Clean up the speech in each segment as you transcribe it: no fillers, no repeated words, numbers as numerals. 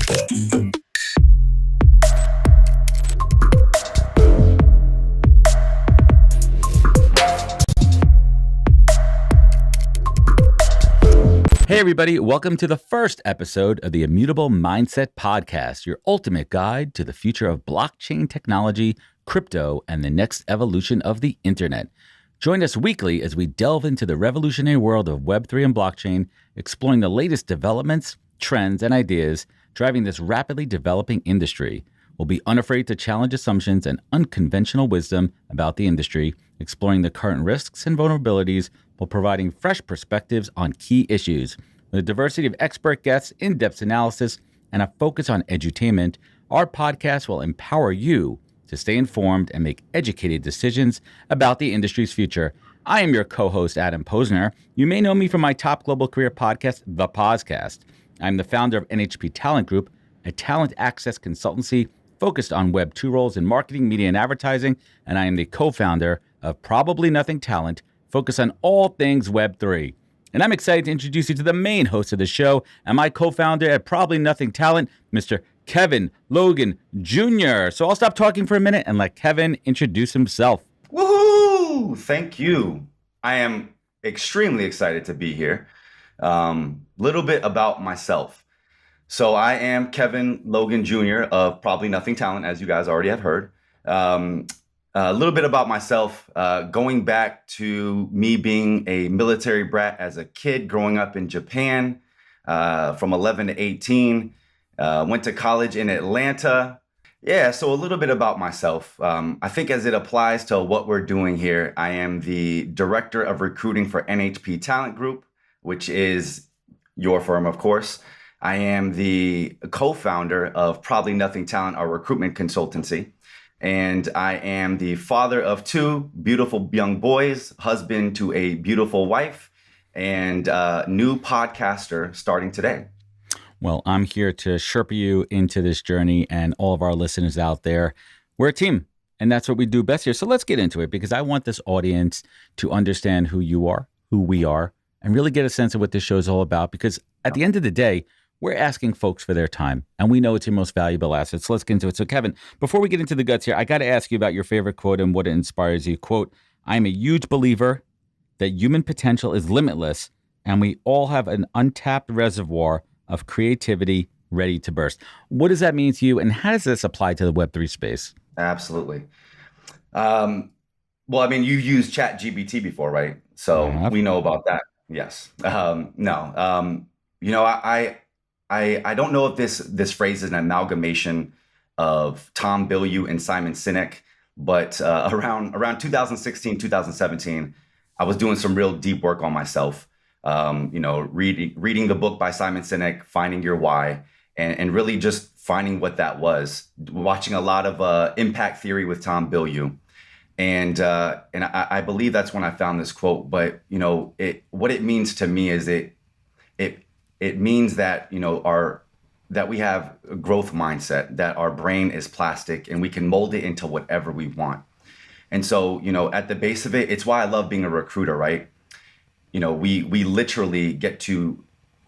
Hey everybody, welcome to the first episode of the Immutable Mindset podcast, your ultimate guide to the future of blockchain technology, crypto, and the next evolution of the internet. Join us weekly as we delve into the revolutionary world of Web3 and blockchain, exploring the latest developments, trends, and ideas driving this rapidly developing industry. We'll be unafraid to challenge assumptions and unconventional wisdom about the industry, exploring the current risks and vulnerabilities while providing fresh perspectives on key issues. With a diversity of expert guests, in-depth analysis, and a focus on edutainment, our podcast will empower you to stay informed and make educated decisions about the industry's future. I am your co-host, Adam Posner. You may know me from my top global career podcast, The Podcast. I'm the founder of NHP Talent Group, a talent access consultancy focused on Web 2 roles in marketing, media, and advertising, and I am the co-founder of Probably Nothing Talent, focused on all things Web 3. And I'm excited to introduce you to the main host of the show and my co-founder at Probably Nothing Talent, Mr. Kevin Logan Jr. So I'll stop talking for a minute and let Kevin introduce himself. Woohoo! Thank you. I am extremely excited to be here. Little bit about myself. So I am Kevin Logan Jr. of Probably Nothing Talent, as you guys already have heard. A little bit about myself, going back to me being a military brat as a kid, growing up in Japan from 11 to 18, went to college in Atlanta. Yeah, so a little bit about myself. I think as it applies to what we're doing here, I am the director of recruiting for NHP Talent Group, which is your firm, of course. I am the co-founder of Probably Nothing Talent, our recruitment consultancy. And I am the father of two beautiful young boys, husband to a beautiful wife, and new podcaster starting today. Well, I'm here to Sherpa you into this journey, and all of our listeners out there. We're a team, and that's what we do best here. So let's get into it, because I want this audience to understand who you are, who we are, and really get a sense of what this show is all about. Because at the end of the day, we're asking folks for their time, and we know it's your most valuable asset. So let's get into it. So Kevin, before we get into the guts here, I got to ask you about your favorite quote and what it inspires you. Quote, "I'm a huge believer that human potential is limitless, and we all have an untapped reservoir of creativity ready to burst." What does that mean to you, and how does this apply to the Web3 space? Absolutely. Well, I mean, you used ChatGPT before, right? So we know about that. Yes. I don't know if this phrase is an amalgamation of Tom Bilyeu and Simon Sinek, but around 2016, 2017, I was doing some real deep work on myself. Reading the book by Simon Sinek, Finding Your Why, and really just finding what that was. Watching a lot of impact theory with Tom Bilyeu, and I believe that's when I found this quote. But what it means to me is it means that that we have a growth mindset, that our brain is plastic and we can mold it into whatever we want. And so, at the base of it, it's why I love being a recruiter, right? We literally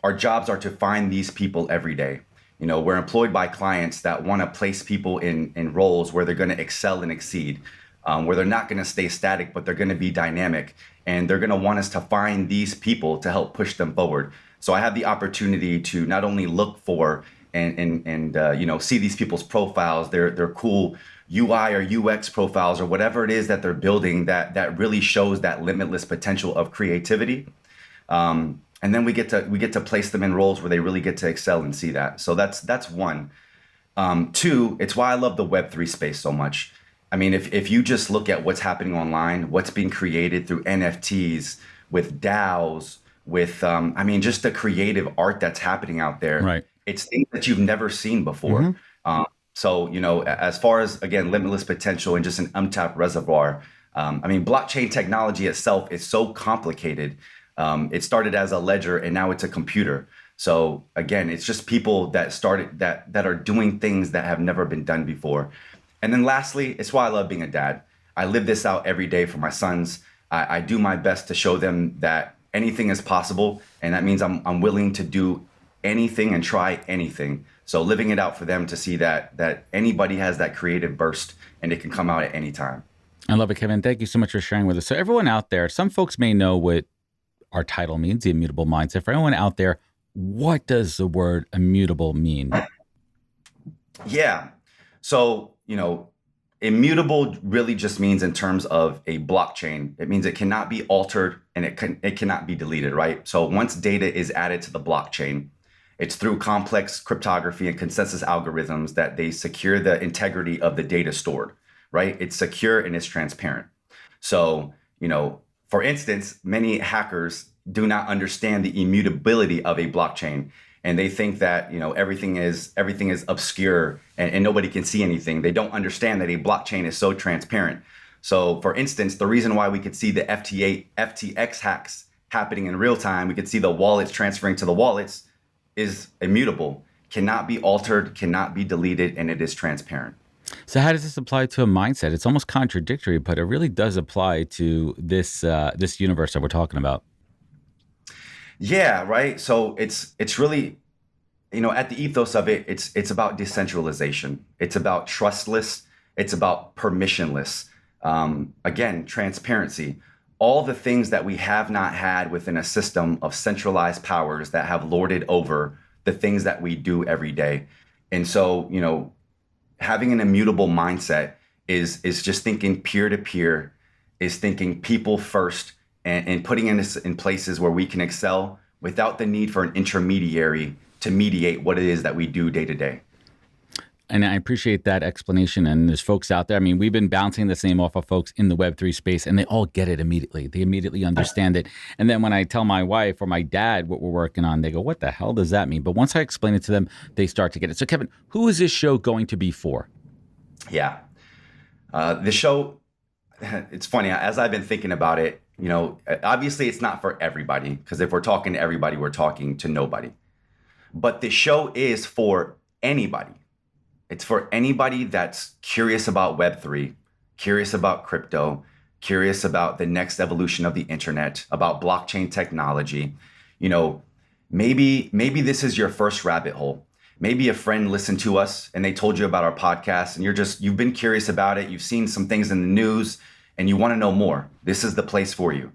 our jobs are to find these people every day. We're employed by clients that want to place people in roles where they're going to excel and exceed, where they're not going to stay static, but they're going to be dynamic. And they're going to want us to find these people to help push them forward. So I have the opportunity to not only look for and see these people's profiles, their cool UI or UX profiles or whatever it is that they're building that really shows that limitless potential of creativity. And then we get to place them in roles where they really get to excel and see that. So that's one. Two, it's why I love the Web3 space so much. I mean, if you just look at what's happening online, what's being created through NFTs, with DAOs, with just the creative art that's happening out there. Right. It's things that you've never seen before. Mm-hmm. As far as, again, limitless potential and just an untapped reservoir, blockchain technology itself is so complicated. It started as a ledger and now it's a computer. So again, it's just people that are doing things that have never been done before. And then lastly, it's why I love being a dad. I live this out every day for my sons. I do my best to show them that anything is possible, and that means I'm willing to do anything and try anything. So living it out for them to see that anybody has that creative burst and it can come out at any time. I love it, Kevin. Thank you so much for sharing with us. So everyone out there, some folks may know what our title means, the immutable mindset. For everyone out there, what does the word immutable mean? Yeah. So, immutable really just means in terms of a blockchain. It means it cannot be altered and it cannot be deleted, right? So once data is added to the blockchain, it's through complex cryptography and consensus algorithms that they secure the integrity of the data stored, right? It's secure and it's transparent. So, for instance, many hackers do not understand the immutability of a blockchain. And they think that, everything is obscure and nobody can see anything. They don't understand that a blockchain is so transparent. So for instance, the reason why we could see the FTX hacks happening in real time, we could see the wallets transferring to the wallets, is immutable, cannot be altered, cannot be deleted, and it is transparent. So how does this apply to a mindset? It's almost contradictory, but it really does apply to this universe that we're talking about. Yeah, right. So it's really, at the ethos of it, it's about decentralization. It's about trustless. It's about permissionless. Again, transparency. All the things that we have not had within a system of centralized powers that have lorded over the things that we do every day. And so, having an immutable mindset is just thinking peer to peer, is thinking people first, and putting us in places where we can excel without the need for an intermediary to mediate what it is that we do day to day. And I appreciate that explanation. And there's folks out there. I mean, we've been bouncing the same off of folks in the Web3 space, and they all get it immediately. They immediately understand it. And then when I tell my wife or my dad what we're working on, they go, what the hell does that mean? But once I explain it to them, they start to get it. So Kevin, who is this show going to be for? Yeah. The show, it's funny, as I've been thinking about it, obviously it's not for everybody, because if we're talking to everybody, we're talking to nobody. But the show is for anybody. It's for anybody that's curious about Web3, curious about crypto, curious about the next evolution of the internet, about blockchain technology. Maybe this is your first rabbit hole. Maybe a friend listened to us and they told you about our podcast, and you've been curious about it. You've seen some things in the news and you want to know more. This is the place for you.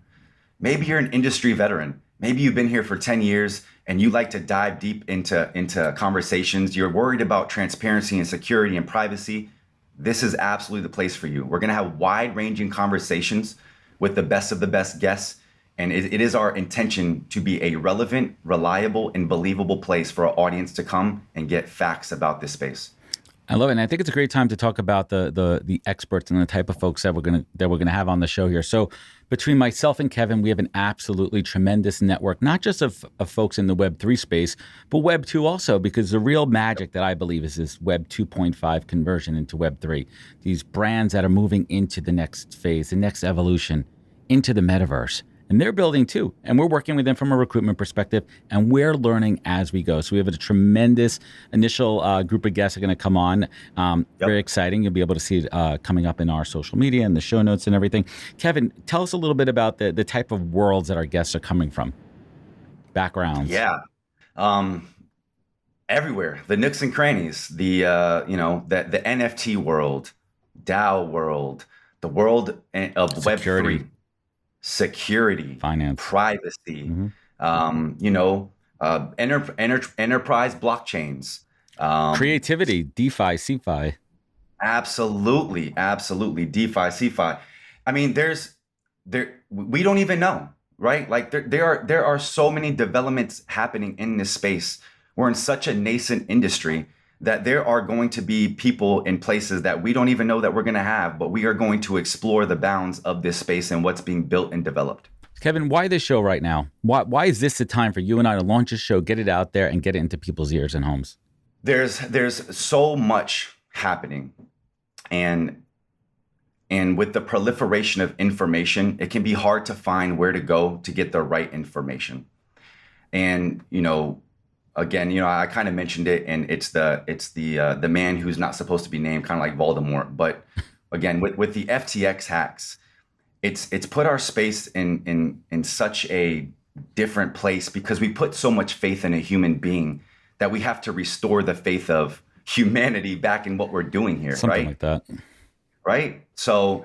Maybe you're an industry veteran. Maybe you've been here for 10 years and you like to dive deep into conversations. You're worried about transparency and security and privacy. This is absolutely the place for you. We're going to have wide-ranging conversations with the best of the best guests. And it is our intention to be a relevant, reliable, and believable place for our audience to come and get facts about this space. I love it, and I think it's a great time to talk about the experts and the type of folks that we're gonna have on the show here. So, between myself and Kevin, we have an absolutely tremendous network, not just of folks in the Web3 space, but Web 2 also, because the real magic that I believe is this Web 2.5 conversion into Web 3. These brands that are moving into the next phase, the next evolution, into the metaverse. And they're building too. And we're working with them from a recruitment perspective, and we're learning as we go. So we have a tremendous initial group of guests are going to come on. Very exciting. You'll be able to see it coming up in our social media and the show notes and everything. Kevin, tell us a little bit about the type of worlds that our guests are coming from. Backgrounds. Yeah. Everywhere. The nooks and crannies, the NFT world, DAO world, the world of Web3. Security, finance, privacy, enterprise blockchains, creativity, DeFi, CeFi. Absolutely, DeFi, CeFi. I mean, we don't even know, right? Like there are so many developments happening in this space. We're in such a nascent industry that there are going to be people in places that we don't even know that we're going to have, but we are going to explore the bounds of this space and what's being built and developed. Kevin, why this show right now? Why is this the time for you and I to launch a show, get it out there, and get it into people's ears and homes? There's so much happening, and with the proliferation of information, it can be hard to find where to go to get the right information. And again, I kind of mentioned it, and it's the man who's not supposed to be named, kind of like Voldemort. But again, with the FTX hacks, it's put our space in such a different place because we put so much faith in a human being that we have to restore the faith of humanity back in what we're doing here, Something right? like that. Right. So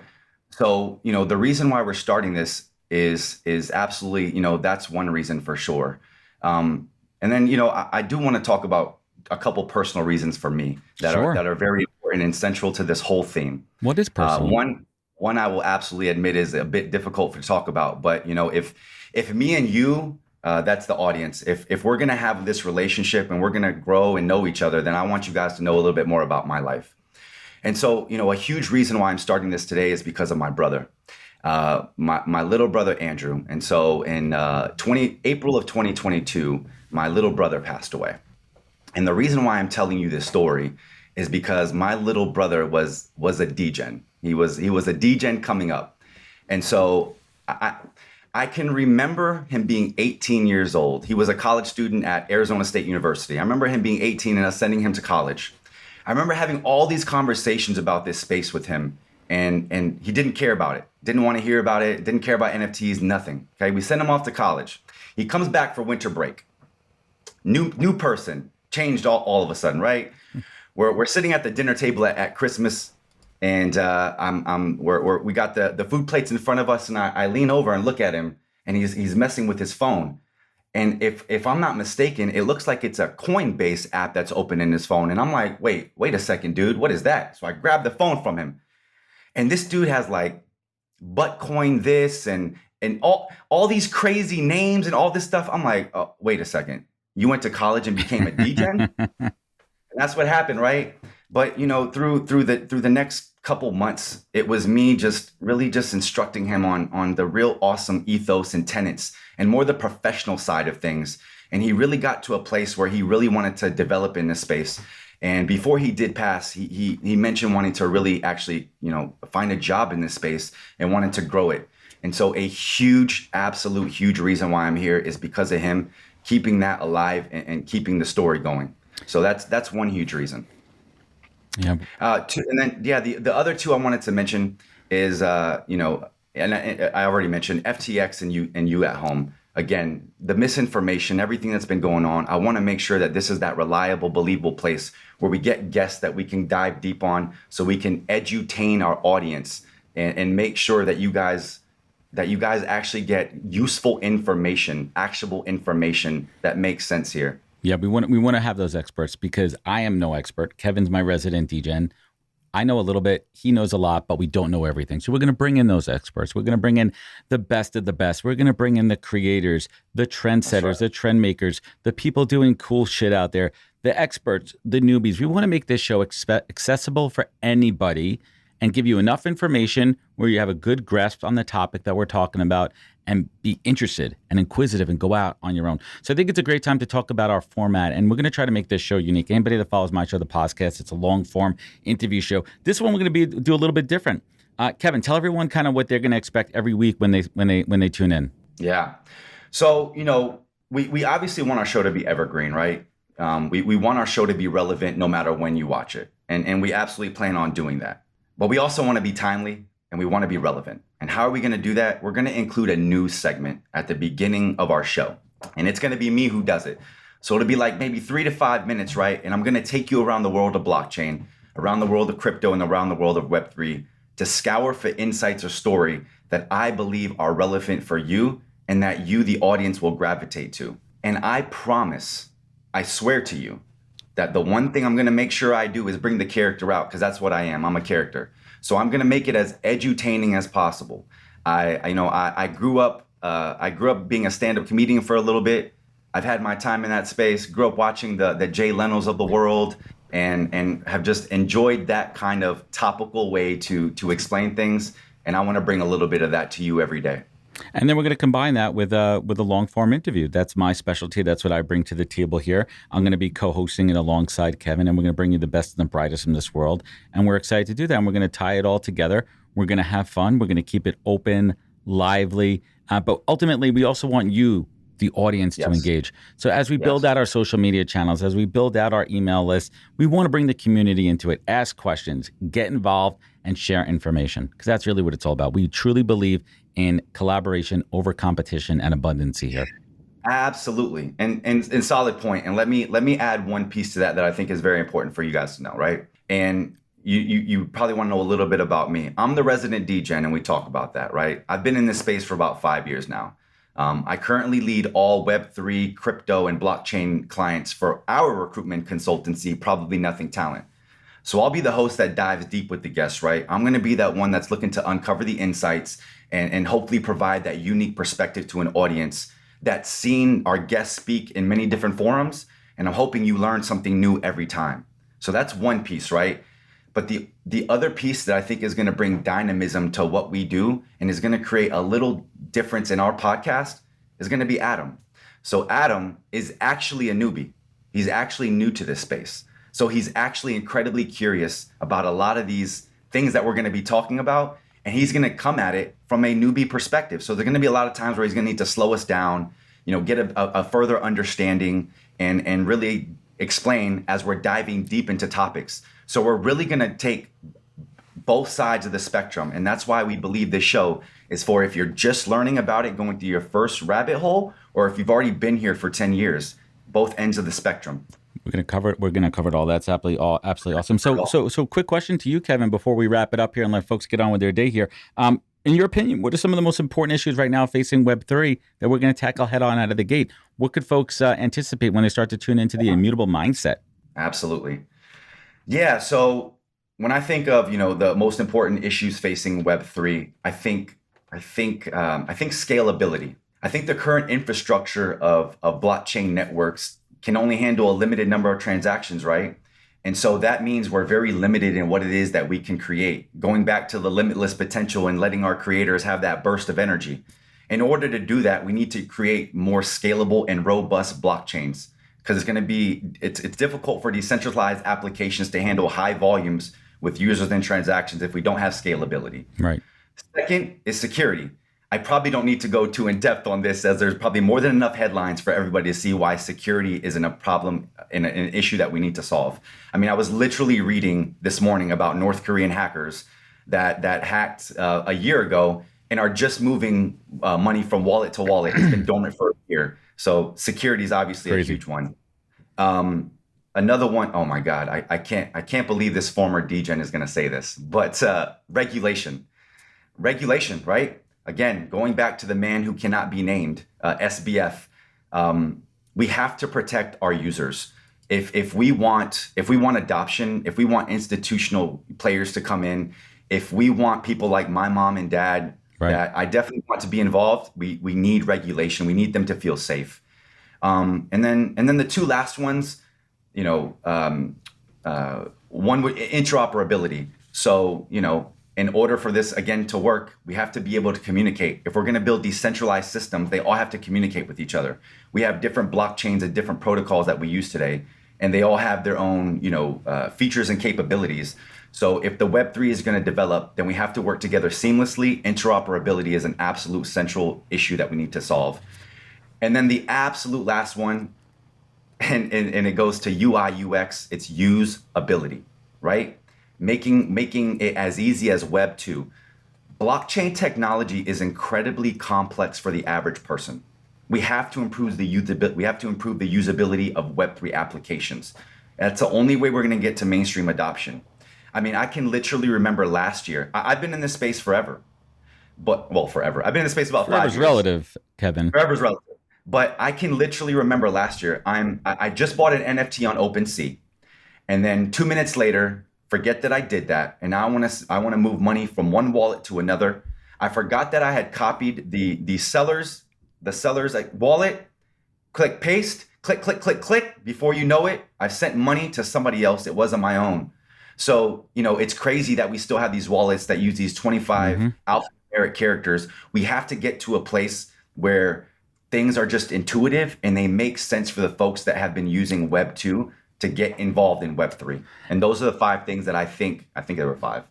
the reason why we're starting this is absolutely, that's one reason for sure. And then, I do want to talk about a couple personal reasons for me that are Sure. that are very important and central to this whole theme. What is Uh, personal? one one I will absolutely admit is a bit difficult to talk about, but if me and you, that's the audience. If we're gonna have this relationship and we're gonna grow and know each other, then I want you guys to know a little bit more about my life. And so, a huge reason why I'm starting this today is because of my brother, my little brother Andrew. And so, in April of 2022, my little brother passed away. And the reason why I'm telling you this story is because my little brother was a degen. He was a degen coming up, and so I can remember him being 18 years old. He was a college student at Arizona State University. I remember him being 18 and us sending him to college. I remember having all these conversations about this space with him, and he didn't care about it. Didn't want to hear about it. Didn't care about NFTs. Nothing. Okay, we sent him off to college. He comes back for winter break. New person, changed all of a sudden, right? We're sitting at the dinner table at Christmas, and we got the food plates in front of us, and I lean over and look at him, and he's messing with his phone. And if I'm not mistaken, it looks like it's a Coinbase app that's open in his phone. And I'm like, wait a second, dude, what is that? So I grabbed the phone from him, and this dude has like Buttcoin this and all these crazy names and all this stuff. I'm like, oh, wait a second. You went to college and became a degen? And that's what happened, right? But through the next couple months, it was me just really just instructing him on the real awesome ethos and tenets and more the professional side of things. And he really got to a place where he really wanted to develop in this space. And before he did pass, he mentioned wanting to really actually find a job in this space and wanted to grow it. And so a absolute huge reason why I'm here is because of him keeping that alive and keeping the story going. So that's one huge reason. Yeah. And then, the other two I wanted to mention is, and I already mentioned FTX and you at home. Again, the misinformation, everything that's been going on. I want to make sure that this is that reliable, believable place where we get guests that we can dive deep on, so we can edutain our audience and make sure that you guys actually get useful information, actionable information that makes sense here. Yeah, we want to have those experts because I am no expert. Kevin's my resident degen. I know a little bit. He knows a lot, but we don't know everything. So we're going to bring in those experts. We're going to bring in the best of the best. We're going to bring in the creators, the trendsetters, right. the trend makers, the people doing cool shit out there, the experts, the newbies. We want to make this show accessible for anybody and give you enough information where you have a good grasp on the topic that we're talking about and be interested and inquisitive and go out on your own. So I think it's a great time to talk about our format, and we're going to try to make this show unique. Anybody that follows my show, the podcast, it's a long-form interview show. This one we're going to do a little bit different. Kevin, tell everyone kind of what they're going to expect every week when they tune in. Yeah. So, we obviously want our show to be evergreen, right? We want our show to be relevant no matter when you watch it. And we absolutely plan on doing that. But we also want to be timely and we want to be relevant. And how are we going to do that? We're going to include a news segment at the beginning of our show. And it's going to be me who does it. So it'll be like maybe 3 to 5 minutes, right? And I'm going to take you around the world of blockchain, around the world of crypto, and around the world of Web3 to scour for insights or story that I believe are relevant for you and that you, the audience, will gravitate to. And I promise, I swear to you, that the one thing I'm going to make sure I do is bring the character out, because that's what I am. I'm a character. So I'm going to make it as edutaining as possible. I grew up being a stand-up comedian for a little bit. I've had my time in that space, grew up watching the Jay Leno's of the world, and have just enjoyed that kind of topical way to explain things. And I want to bring a little bit of that to you every day. And then we're going to combine that with a long form interview. That's my specialty. That's what I bring to the table here. I'm going to be co-hosting it alongside Kevin, and we're going to bring you the best and the brightest from this world. And we're excited to do that. And we're going to tie it all together. We're going to have fun. We're going to keep it open, lively. But ultimately, we also want you the audience to Yes. engage. So as we build Yes. out our social media channels, as we build out our email list, we want to bring the community into it, ask questions, get involved, and share information, because that's really what it's all about. We truly believe in collaboration over competition and abundancy here. Absolutely. And solid point. And let me add one piece to that I think is very important for you guys to know, right? And you probably want to know a little bit about me. I'm the resident DGen, and we talk about that, right? I've been in this space for about 5 years now. I currently lead all Web3, crypto, and blockchain clients for our recruitment consultancy, Probably Nothing Talent. So I'll be the host that dives deep with the guests, right? I'm going to be that one that's looking to uncover the insights and hopefully provide that unique perspective to an audience that's seen our guests speak in many different forums. And I'm hoping you learn something new every time. So that's one piece, right? But the other piece that I think is going to bring dynamism to what we do and is going to create a little difference in our podcast is going to be Adam. So Adam is actually a newbie. He's actually new to this space. So he's actually incredibly curious about a lot of these things that we're going to be talking about. And he's going to come at it from a newbie perspective. So there's going to be a lot of times where he's going to need to slow us down, get a further understanding and really explain as we're diving deep into topics. So we're really going to take both sides of the spectrum. And that's why we believe this show is for if you're just learning about it, going through your first rabbit hole, or if you've already been here for 10 years, both ends of the spectrum. We're going to cover it. We're going to cover it all. That's absolutely awesome. So quick question to you, Kevin, before we wrap it up here and let folks get on with their day here. In your opinion, what are some of the most important issues right now facing Web3 that we're going to tackle head on out of the gate? What could folks anticipate when they start to tune into the Immutable Mindset? Absolutely. Yeah. So when I think of, the most important issues facing Web3, I think scalability. I think the current infrastructure of blockchain networks can only handle a limited number of transactions, right? And so that means we're very limited in what it is that we can create, going back to the limitless potential and letting our creators have that burst of energy. In order to do that, we need to create more scalable and robust blockchains, because it's difficult for decentralized applications to handle high volumes with users and transactions if we don't have scalability. Right. Second is security. I probably don't need to go too in depth on this, as there's probably more than enough headlines for everybody to see why security isn't a problem and an issue that we need to solve. I mean, I was literally reading this morning about North Korean hackers that hacked a year ago and are just moving money from wallet to wallet. It's been dormant for a year. So security is obviously Crazy. a huge one. Another one, oh my God, I can't believe this former DGen is going to say this, but regulation, right? Again, going back to the man who cannot be named, SBF, we have to protect our users. If we want adoption, if we want institutional players to come in, if we want people like my mom and dad, Right. that I definitely want to be involved, we need regulation. We need them to feel safe. And then the two last ones, one with interoperability. So, in order for this, again, to work, we have to be able to communicate. If we're going to build decentralized systems, they all have to communicate with each other. We have different blockchains and different protocols that we use today, and they all have their own, features and capabilities. So if the Web3 is going to develop, then we have to work together seamlessly. Interoperability is an absolute central issue that we need to solve. And then the absolute last one, and it goes to UI, UX, it's usability, right? Making it as easy as Web 2. Blockchain technology is incredibly complex for the average person. We have to improve the usability of Web3 applications. That's the only way we're going to get to mainstream adoption. I mean, I can literally remember last year. I've been in this space forever, forever. I've been in this space about 5 years. Forever's relative, Kevin. Forever's relative. But I can literally remember last year. I just bought an NFT on OpenSea, and then 2 minutes later, forget that I did that, and now I want to move money from one wallet to another. I forgot that I had copied the seller's wallet. Click paste, click. Before you know it, I've sent money to somebody else. It wasn't my own. So it's crazy that we still have these wallets that use these 25 alphanumeric characters. We have to get to a place where things are just intuitive and they make sense for the folks that have been using Web 2 to get involved in Web 3. And those are the 5 things that I think there were 5.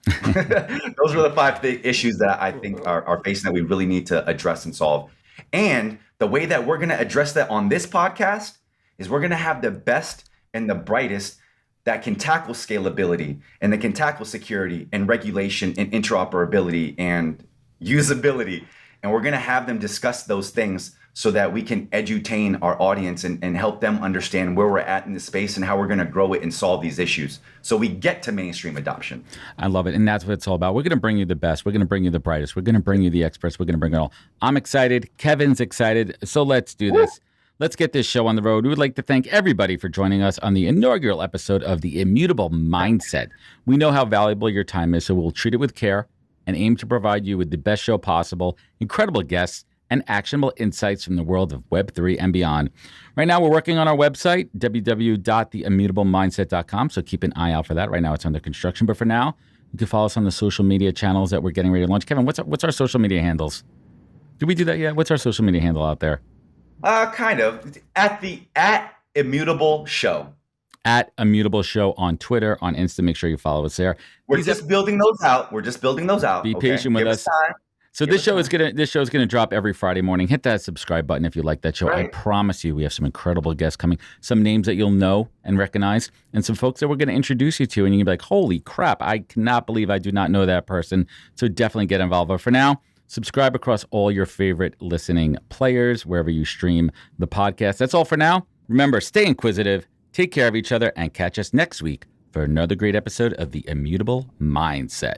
Those are the 5 issues that I think are facing that we really need to address and solve. And The way that we're going to address that on this podcast is we're going to have the best and the brightest that can tackle scalability and that can tackle security and regulation and interoperability and usability. And we're going to have them discuss those things so that we can edutain our audience and help them understand where we're at in the space and how we're going to grow it and solve these issues so we get to mainstream adoption. I love it. And that's what it's all about. We're going to bring you the best. We're going to bring you the brightest. We're going to bring you the experts. We're going to bring it all. I'm excited. Kevin's excited. So let's do this. Let's get this show on the road. We would like to thank everybody for joining us on the inaugural episode of the Immutable Mindset. We know how valuable your time is, so we'll treat it with care and aim to provide you with the best show possible, incredible guests, and actionable insights from the world of Web3 and beyond. Right now, we're working on our website, www.theimmutablemindset.com, so keep an eye out for that. Right now, it's under construction. But for now, you can follow us on the social media channels that we're getting ready to launch. Kevin, what's our social media handles? Did we do that yet? What's our social media handle out there? Kind of. At Immutable Show. At Immutable Show on Twitter, on Insta. Make sure you follow us there. We're just building those out. Be patient with us. So this show is gonna drop every Friday morning. Hit that subscribe button if you like that show. Right. I promise you, we have some incredible guests coming, some names that you'll know and recognize, and some folks that we're gonna introduce you to, and you're gonna be like, "Holy crap! I cannot believe I do not know that person." So definitely get involved. But for now, subscribe across all your favorite listening players, wherever you stream the podcast. That's all for now. Remember, stay inquisitive, take care of each other, and catch us next week for another great episode of the Immutable Mindset.